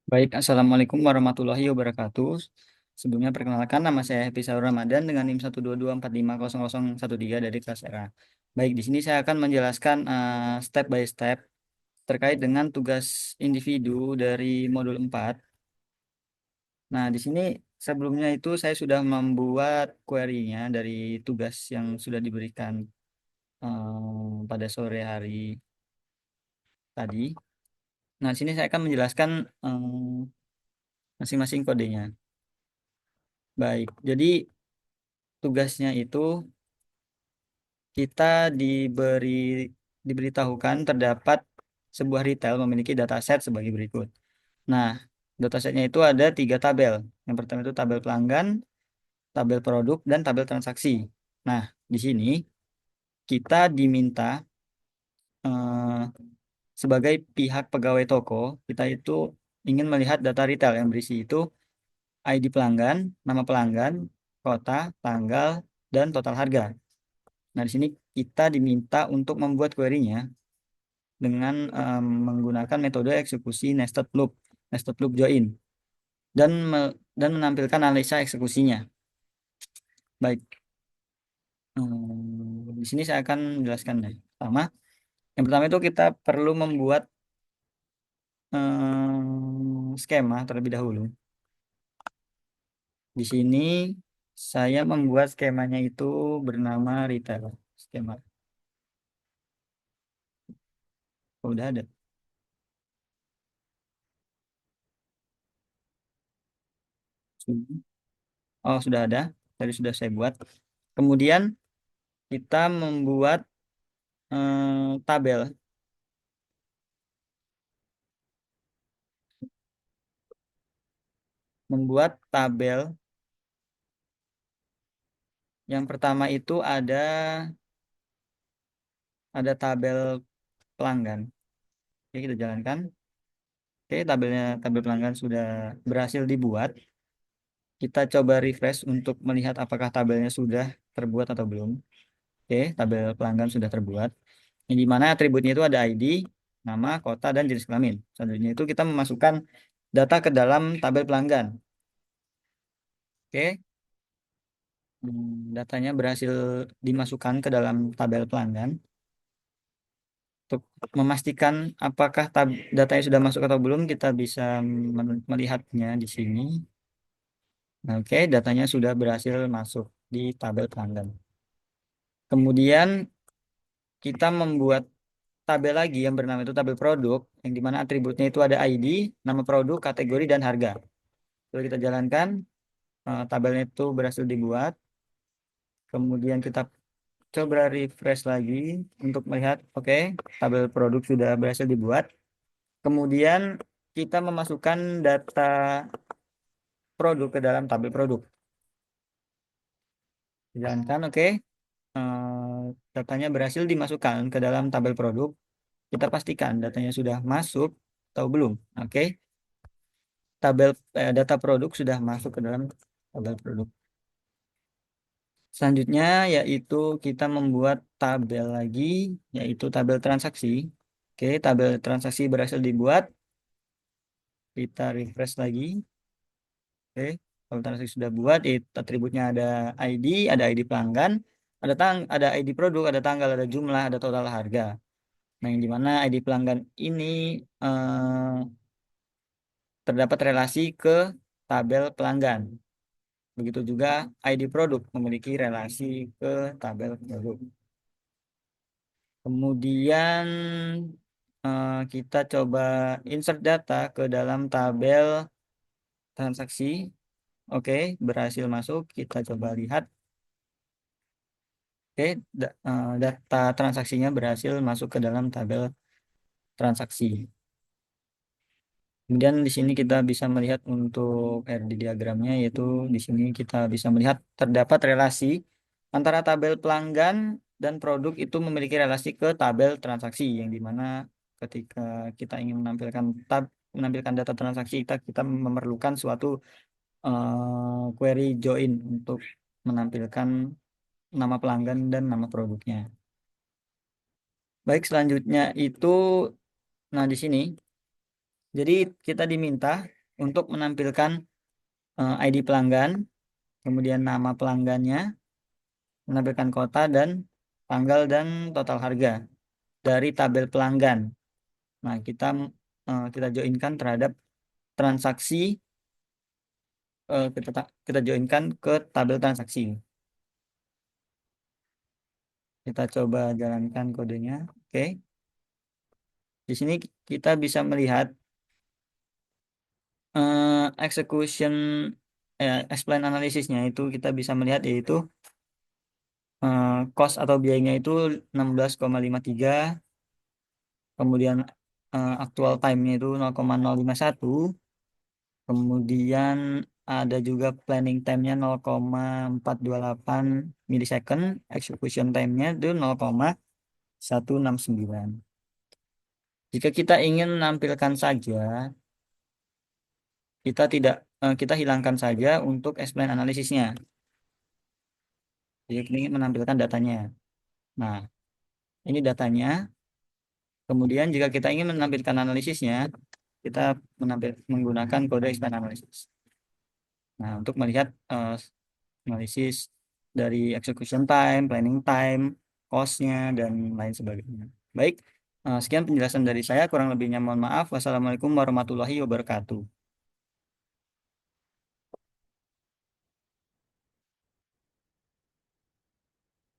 Baik, Assalamualaikum warahmatullahi wabarakatuh. Sebelumnya perkenalkan nama saya Happy Saur Ramadan dengan NIM 122450013 dari kelas RA. Baik, di sini saya akan menjelaskan step by step terkait dengan tugas individu dari modul 4. Nah, di sini sebelumnya itu saya sudah membuat query-nya dari tugas yang sudah diberikan pada sore hari tadi. Nah, di sini saya akan menjelaskan masing-masing kodenya. Baik, jadi tugasnya itu kita diberi diberitahukan terdapat sebuah retail memiliki dataset sebagai berikut. Nah, datasetnya itu ada 3 tabel. Yang pertama itu tabel pelanggan, tabel produk, dan tabel transaksi. Nah, di sini kita diminta eh, sebagai pihak pegawai toko, kita itu ingin melihat data retail yang berisi itu ID pelanggan, nama pelanggan, kota, tanggal, dan total harga. Nah, di sini kita diminta untuk membuat query-nya dengan menggunakan metode eksekusi nested loop join, dan menampilkan analisa eksekusinya. Baik, di sini saya akan menjelaskan ya. Yang pertama itu kita perlu membuat skema terlebih dahulu. Di sini saya membuat skemanya itu bernama retail skema. Oh, udah ada. Oh, sudah ada. Tadi sudah saya buat. Kemudian kita tabel membuat tabel. Yang pertama itu ada tabel pelanggan. Oke, kita jalankan. Oke, tabel pelanggan sudah berhasil dibuat. Kita coba refresh untuk melihat apakah tabelnya sudah terbuat atau belum. Oke, tabel pelanggan sudah terbuat. Yang dimana atributnya itu ada ID, nama, kota, dan jenis kelamin. Selanjutnya itu kita memasukkan data ke dalam tabel pelanggan. Oke, datanya berhasil dimasukkan ke dalam tabel pelanggan. Untuk memastikan apakah datanya sudah masuk atau belum, kita bisa melihatnya di sini. Nah, oke, datanya sudah berhasil masuk di tabel pelanggan. Kemudian kita membuat tabel lagi yang bernama itu tabel produk, yang dimana atributnya itu ada ID, nama produk, kategori, dan harga. Lalu kita jalankan, tabelnya itu berhasil dibuat. Kemudian kita coba refresh lagi untuk melihat, oke, tabel produk sudah berhasil dibuat. Kemudian kita memasukkan data produk ke dalam tabel produk. Jalankan, oke. Datanya berhasil dimasukkan ke dalam tabel produk. Kita pastikan datanya sudah masuk atau belum. Oke. Data produk sudah masuk ke dalam tabel produk. Selanjutnya yaitu kita membuat tabel lagi, yaitu tabel transaksi. Oke, tabel transaksi berhasil dibuat. Kita refresh lagi. Oke, kalau transaksi sudah buat, atributnya ada ID pelanggan, ada ID produk, ada tanggal, ada jumlah, ada total harga. Nah, yang dimana ID pelanggan ini terdapat relasi ke tabel pelanggan. Begitu juga ID produk memiliki relasi ke tabel produk. Kemudian kita coba insert data ke dalam tabel transaksi. Oke, berhasil masuk. Kita coba lihat. Oke, data transaksinya berhasil masuk ke dalam tabel transaksi. Kemudian di sini kita bisa melihat untuk RD diagramnya, yaitu di sini kita bisa melihat terdapat relasi antara tabel pelanggan dan produk itu memiliki relasi ke tabel transaksi, yang dimana ketika kita ingin menampilkan data transaksi, kita memerlukan suatu query join untuk menampilkan nama pelanggan dan nama produknya. Baik, selanjutnya itu, nah di sini, jadi kita diminta untuk menampilkan ID pelanggan, kemudian nama pelanggannya, menampilkan kota dan tanggal dan total harga dari tabel pelanggan. Nah, kita joinkan terhadap transaksi, kita joinkan ke tabel transaksi. Kita coba jalankan kodenya. Oke. Di sini kita bisa melihat execution explain analisisnya itu kita bisa melihat yaitu cost atau biayanya itu 16,53, kemudian actual time-nya itu 0,051, kemudian ada juga planning time-nya 0,428 milisecond, execution time-nya itu 0,169. Jika kita ingin menampilkan saja, kita hilangkan saja untuk explain analisisnya. Jadi kita ingin menampilkan datanya. Nah, ini datanya. Kemudian jika kita ingin menampilkan analisisnya, kita menggunakan kode explain analysis. Nah, untuk melihat analisis dari execution time, planning time, cost-nya, dan lain sebagainya. Baik, sekian penjelasan dari saya. Kurang lebihnya mohon maaf. Wassalamualaikum warahmatullahi wabarakatuh.